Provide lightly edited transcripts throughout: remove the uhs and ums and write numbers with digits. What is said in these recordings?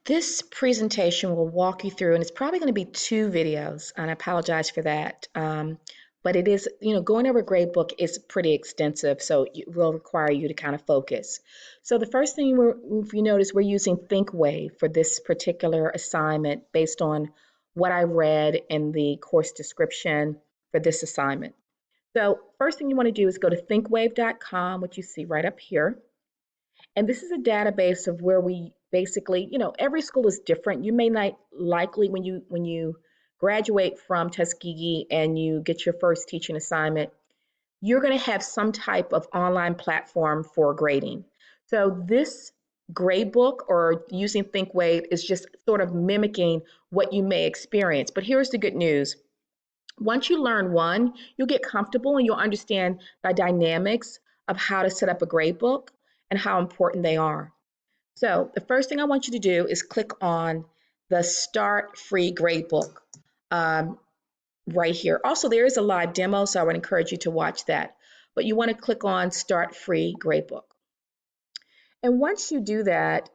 This presentation will walk you through, and it's probably going to be two videos, and I apologize for that. But it is, going over Gradebook is pretty extensive, so it will require you to kind of focus. So the first thing, if you notice, we're using ThinkWave for this particular assignment based on what I read in the course description for this assignment. So first thing you want to do is go to thinkwave.com, which you see right up here. And this is a database of where we basically, every school is different. You may not likely when you graduate from Tuskegee and you get your first teaching assignment, you're going to have some type of online platform for grading. So this gradebook or using ThinkWave is just sort of mimicking what you may experience. But here's the good news. Once you learn one, you'll get comfortable and you'll understand the dynamics of how to set up a gradebook and how important they are. So the first thing I want you to do is click on the Start Free Gradebook right here. Also, there is a live demo, so I would encourage you to watch that. But you want to click on Start Free Gradebook. And once you do that,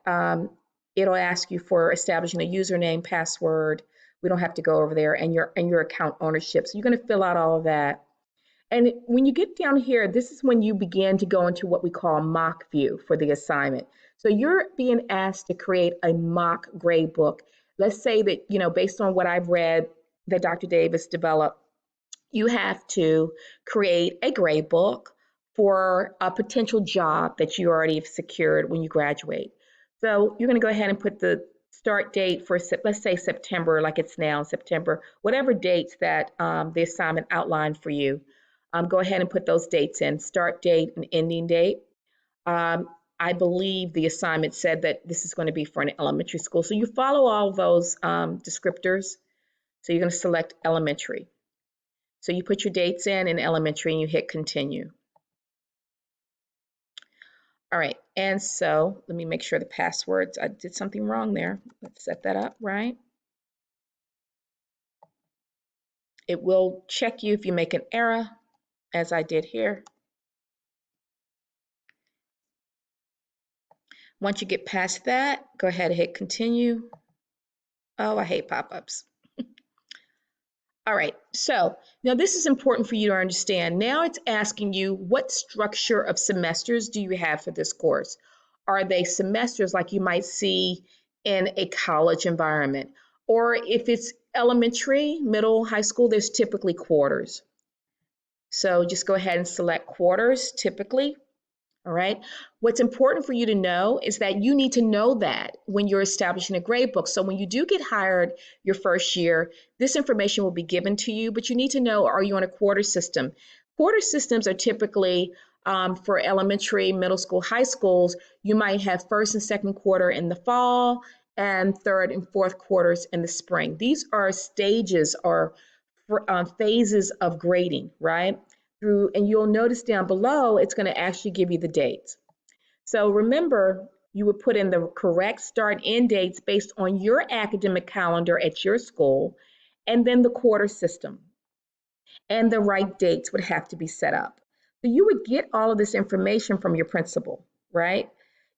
it'll ask you for establishing a username, password. We don't have to go over there, and your account ownership. So you're going to fill out all of that. And when you get down here, this is when you begin to go into what we call mock view for the assignment. So you're being asked to create a mock gradebook. Let's say that, based on what I've read that Dr. Davis developed, you have to create a gradebook for a potential job that you already have secured when you graduate. So you're going to go ahead and put the start date for, let's say September, like it's now September, whatever dates that the assignment outlined for you. Go ahead and put those dates in, start date and ending date. I believe the assignment said that this is going to be for an elementary school. So you follow all of those descriptors. So you're going to select elementary. So you put your dates in elementary and you hit continue. All right, and so let me make sure the passwords, I did something wrong there. Let's set that up, right? It will check you if you make an error, as I did here. Once you get past that, go ahead and hit continue. Oh, I hate pop-ups. All right, so now this is important for you to understand. Now it's asking you what structure of semesters do you have for this course? Are they semesters like you might see in a college environment? Or if it's elementary, middle, high school, there's typically quarters. So just go ahead and select quarters typically. All right. What's important for you to know is that you need to know that when you're establishing a gradebook. So when you do get hired your first year, this information will be given to you, but you need to know, are you on a quarter system? Quarter systems are typically for elementary, middle school, high schools. You might have first and second quarter in the fall and third and fourth quarters in the spring. These are stages or phases of grading, right? And you'll notice down below, it's going to actually give you the dates. So remember, you would put in the correct start end dates based on your academic calendar at your school, and then the quarter system. And the right dates would have to be set up. So you would get all of this information from your principal, right?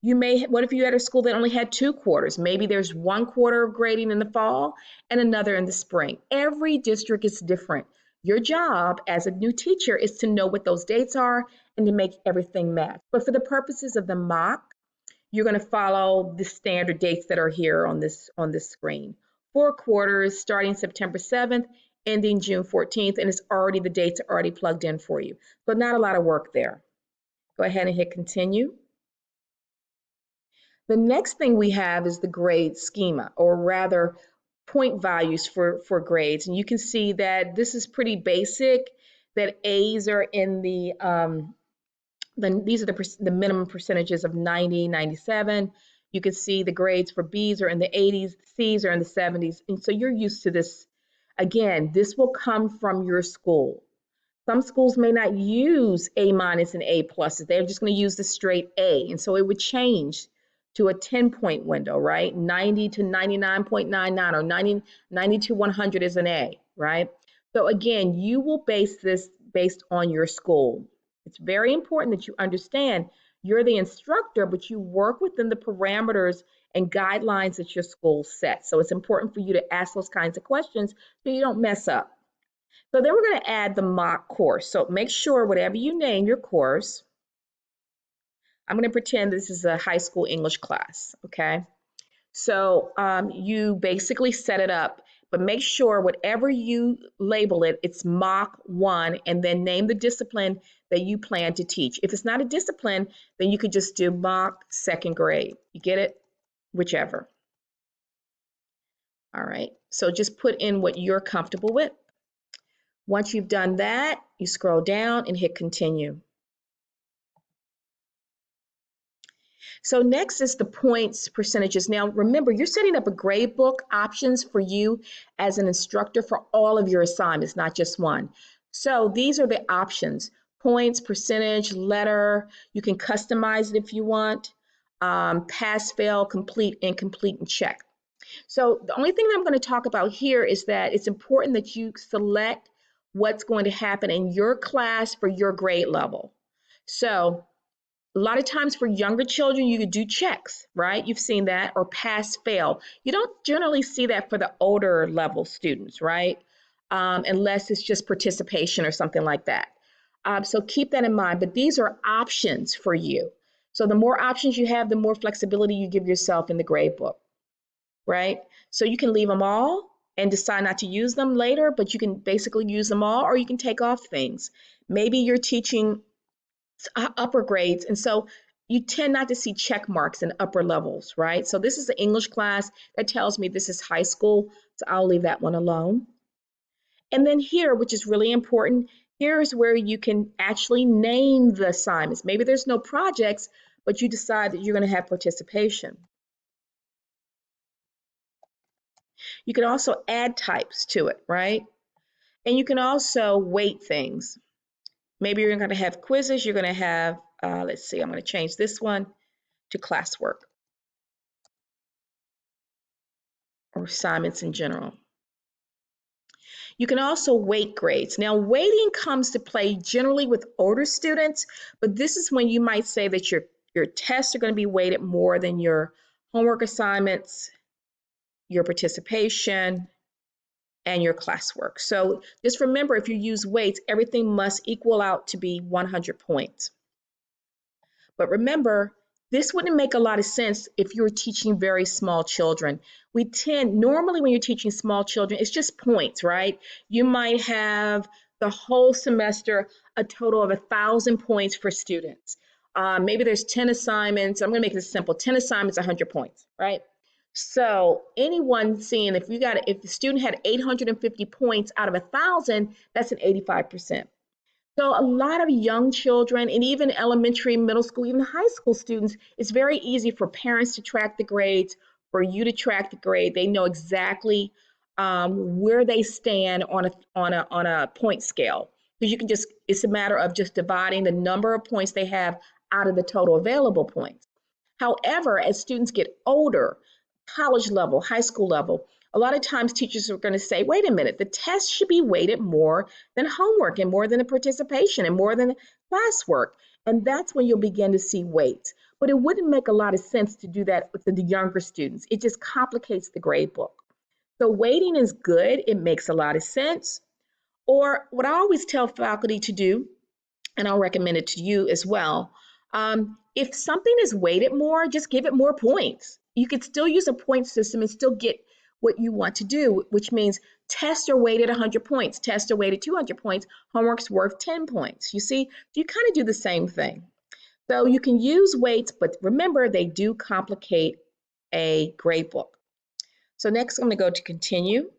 What if you had a school that only had 2 quarters? Maybe there's 1 quarter of grading in the fall and another in the spring. Every district is different. Your job as a new teacher is to know what those dates are and to make everything match. But for the purposes of the mock, you're going to follow the standard dates that are here on this screen. 4 quarters starting September 7th, ending June 14th, and the dates are already plugged in for you. So not a lot of work there. Go ahead and hit continue. The next thing we have is the grade schema, or rather point values for grades. And you can see that this is pretty basic, that A's are in these are the minimum percentages of 90, 97. You can see the grades for B's are in the 80s, C's are in the 70s. And so you're used to this. Again, this will come from your school. Some schools may not use A- and A+. They're just going to use the straight A. And so it would change to a 10-point window, right? 90 to 99.99 or 90 to 100 is an A, right? So again, you will base this based on your school. It's very important that you understand you're the instructor, but you work within the parameters and guidelines that your school sets. So it's important for you to ask those kinds of questions so you don't mess up. So then we're going to add the mock course. So make sure whatever you name your course, I'm going to pretend this is a high school English class, okay? So you basically set it up, but make sure whatever you label it, it's mock one, and then name the discipline that you plan to teach. If it's not a discipline, then you could just do mock second grade. You get it? Whichever. All right. So just put in what you're comfortable with. Once you've done that, you scroll down and hit continue. So next is the points percentages. Now remember, you're setting up a gradebook options for you as an instructor for all of your assignments, not just one. So these are the options: points, percentage, letter. You can customize it if you want. Pass, fail, complete, incomplete, and check. So the only thing that I'm going to talk about here is that it's important that you select what's going to happen in your class for your grade level. So a lot of times for younger children, you could do checks, right? You've seen that, or pass fail. You don't generally see that for the older level students, right? Unless it's just participation or something like that. So keep that in mind, but these are options for you. So the more options you have, the more flexibility you give yourself in the grade book, right? So you can leave them all and decide not to use them later, but you can basically use them all, or you can take off things. Maybe you're teaching upper grades, and so you tend not to see check marks in upper levels, right? So this is the English class that tells me this is high school, so I'll leave that one alone. And then here, which is really important, here's where you can actually name the assignments. Maybe there's no projects, but you decide that you're going to have participation. You can also add types to it, right? And you can also weight things. Maybe you're going to have quizzes, you're going to have, let's see, I'm going to change this one to classwork or assignments in general. You can also weight grades. Now, weighting comes to play generally with older students, but this is when you might say that your tests are going to be weighted more than your homework assignments, your participation, and your classwork. So just remember, if you use weights, everything must equal out to be 100 points. But remember, this wouldn't make a lot of sense if you were teaching very small children. Normally when you're teaching small children, it's just points, right? You might have the whole semester a total of 1,000 points for students. Maybe there's 10 assignments. I'm going to make this simple. 10 assignments, 100 points, right? So anyone seeing if the student had 850 points out of 1,000, that's an 85%. So a lot of young children and even elementary, middle school, even high school students, it's very easy for parents to track the grades, for you to track the grade. They know exactly where they stand on a point scale. Because it's a matter of just dividing the number of points they have out of the total available points. However, as students get older, college level, high school level, a lot of times teachers are going to say, wait a minute, the test should be weighted more than homework and more than the participation and more than classwork. And that's when you'll begin to see weights. But it wouldn't make a lot of sense to do that with the younger students. It just complicates the grade book. So weighting is good. It makes a lot of sense. Or what I always tell faculty to do, and I'll recommend it to you as well, if something is weighted more, just give it more points. You could still use a point system and still get what you want to do, which means tests are weighted 100 points, tests are weighted 200 points, homework's worth 10 points. You see, you kind of do the same thing. So you can use weights, but remember, they do complicate a grade book. So next, I'm going to go to continue.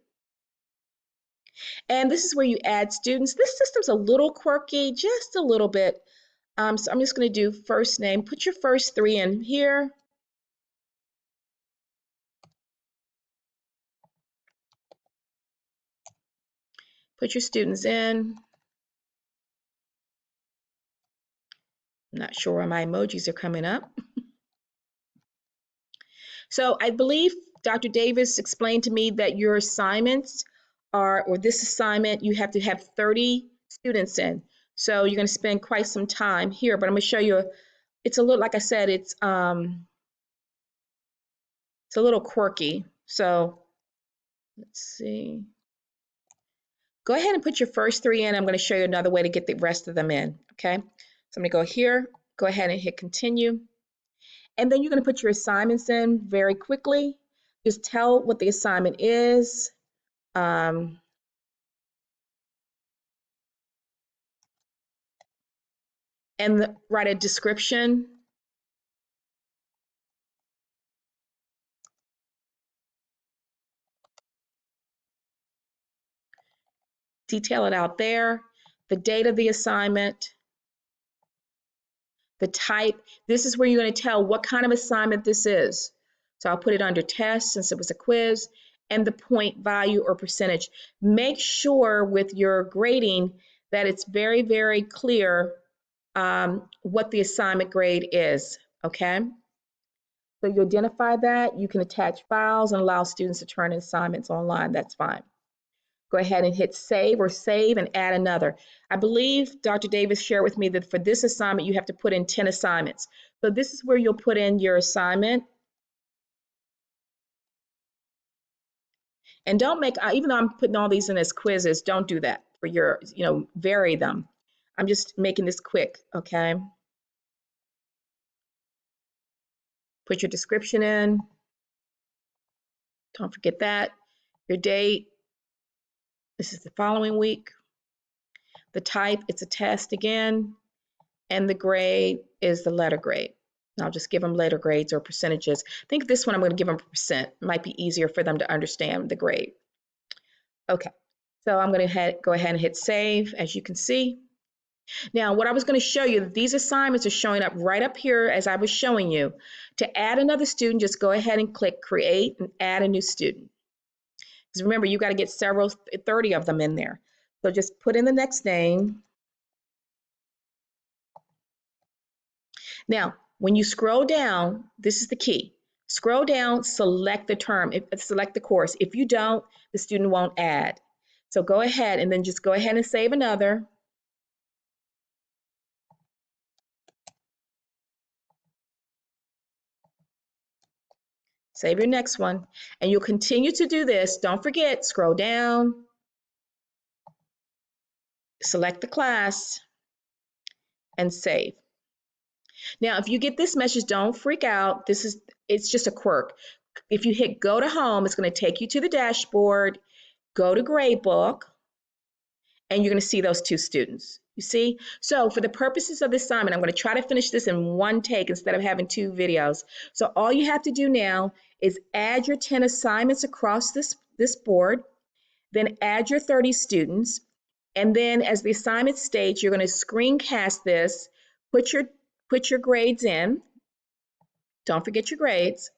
And this is where you add students. This system's a little quirky, just a little bit. So I'm just going to do first name. Put your first 3 in here. Put your students in. I'm not sure why my emojis are coming up. So I believe Dr. Davis explained to me that your assignments or this assignment, you have to have 30 students in. So you're going to spend quite some time here, but I'm going to show you, it's a little, like I said, it's It's a little quirky. So let's see. Go ahead and put your first 3 in. I'm going to show you another way to get the rest of them in, okay? So I'm going to go here, go ahead and hit continue. And then you're going to put your assignments in very quickly. Just tell what the assignment is. And write a description. Detail it out there. The date of the assignment. The type. This is where you're going to tell what kind of assignment this is. So I'll put it under test since it was a quiz, and the point value or percentage. Make sure with your grading that it's very, very clear what the assignment grade is, okay? So you identify that, you can attach files and allow students to turn in assignments online, that's fine. Go ahead and hit save or save and add another. I believe Dr. Davis shared with me that for this assignment, you have to put in 10 assignments. So this is where you'll put in your assignment. And don't make, even though I'm putting all these in as quizzes, don't do that for your, vary them. I'm just making this quick, okay? Put your description in. Don't forget that. Your date, this is the following week. The type, it's a test again. And the grade is the letter grade. And I'll just give them letter grades or percentages. I think this one I'm going to give them percent. It might be easier for them to understand the grade. Okay, so I'm going to go ahead and hit save, as you can see. Now, what I was going to show you, these assignments are showing up right up here as I was showing you. To add another student, just go ahead and click create and add a new student. Because remember, you got to get 30 of them in there. So just put in the next name. Now, when you scroll down, this is the key. Scroll down, select the term, select the course. If you don't, the student won't add. So go ahead and then just go ahead and save another. Save your next one. And you'll continue to do this. Don't forget, scroll down, select the class, and save. Now, if you get this message, don't freak out. It's just a quirk. If you hit go to home, it's going to take you to the dashboard, go to Gradebook, and you're going to see those 2 students. You see? So for the purposes of this assignment, I'm going to try to finish this in one take instead of having 2 videos. So all you have to do now is add your 10 assignments across this board, then add your 30 students, and then as the assignment states, you're going to screencast this, put your grades in. Don't forget your grades.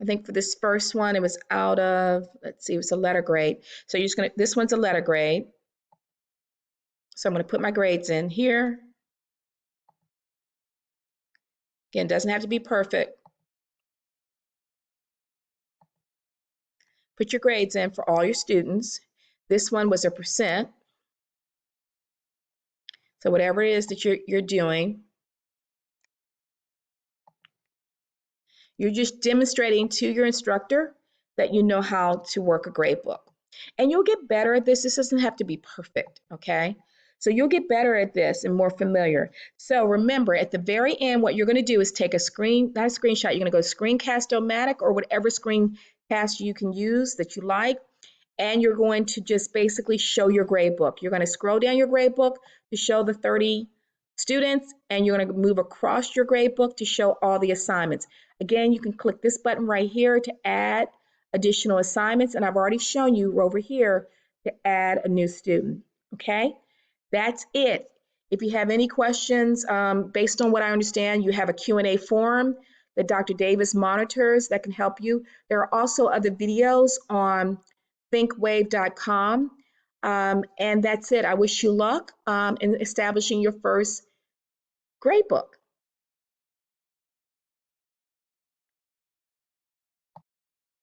I think for this first one, it was out of, let's see, it was a letter grade. So you're just going to, this one's a letter grade. So I'm going to put my grades in here. Again, it doesn't have to be perfect. Put your grades in for all your students. This one was a percent. So whatever it is that you're doing, you're just demonstrating to your instructor that you know how to work a gradebook. And you'll get better at this. This doesn't have to be perfect, okay? So you'll get better at this and more familiar. So remember, at the very end, what you're going to do is take not a screenshot, you're going to go Screencast-O-Matic or whatever screencast you can use that you like, and you're going to just basically show your gradebook. You're going to scroll down your gradebook to show the 30 students, and you're going to move across your gradebook to show all the assignments. Again, you can click this button right here to add additional assignments, and I've already shown you over here to add a new student, okay? That's it. If you have any questions, based on what I understand, you have a Q&A forum that Dr. Davis monitors that can help you. There are also other videos on ThinkWave.com, and that's it. I wish you luck in establishing your first gradebook.